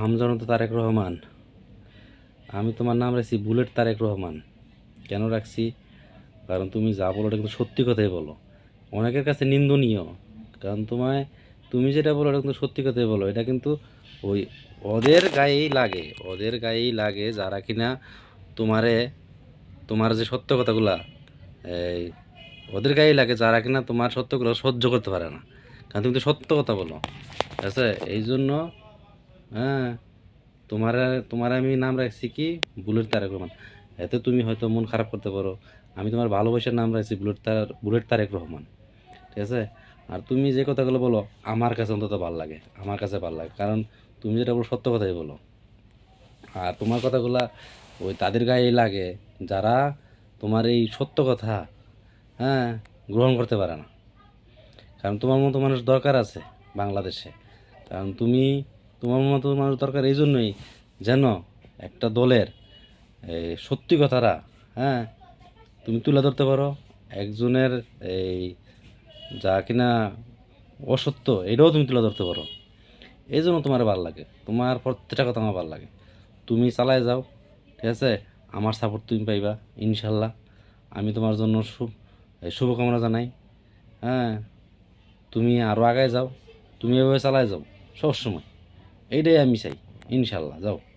আমজনতা তারেক রহমান। আমি তোমার নাম রাখছি বুলেট তারেক রহমান। কেন রাখছি? কারণ তুমি যা বলো এটা কিন্তু সত্যি কথাই বলো। অনেকের কাছে নিন্দনীয়, কারণ তুমি যেটা বলো এটা কিন্তু সত্যি কথাই বলো। এটা কিন্তু ওই ওদের গায়েই লাগে, ওদের গায়েই লাগে যারা কিনা তোমারে, তোমার যে সত্য কথাগুলা, এই ওদের গায়েই লাগে যারা কিনা তোমার সত্যগুলো সহ্য করতে পারে না, কারণ তুমি তো সত্য কথা বলো। ঠিক আছে, এই জন্য হ্যাঁ, তোমার তোমার আমি নাম রাখছি কি বুলেট তারেক রহমান। এতে তুমি হয়তো মন খারাপ করতে পারো, আমি তোমার ভালোবাসার নাম রাখছি বুলেট তারেক রহমান। ঠিক আছে, আর তুমি যে কথাগুলো বলো আমার কাছে অন্তত ভালো লাগে, আমার কাছে ভালো লাগে, কারণ তুমি যেটা বলো সত্য কথাই বলো। আর তোমার কথাগুলা ওই তাদের গায়েই লাগে যারা তোমার এই সত্য কথা, হ্যাঁ, গ্রহণ করতে পারে না। কারণ তোমার মতো মানুষ দরকার আছে বাংলাদেশে। কারণ তোমার মতো মানুষ দরকার এই জন্যই, যেন একটা দলের সত্যি কথাটা, হ্যাঁ, তুমি তুলে ধরতে পারো। একজনের এই যা কিনা অসত্য এটাও তুমি তুলে ধরতে পারো। এই জন্য তোমার ভালো লাগে, তোমার প্রত্যেকটা কথা আমার ভালো লাগে। তুমি চালায় যাও, ঠিক আছে, আমার সাপোর্ট তুমি পাইবা ইনশাল্লাহ। আমি তোমার জন্য শুভকামনা জানাই। হ্যাঁ, তুমি আরও আগায় যাও, তুমি এভাবে চালায় যাও সবসময়, এইটাই আমি চাই। ইনশাল্লাহ যাও।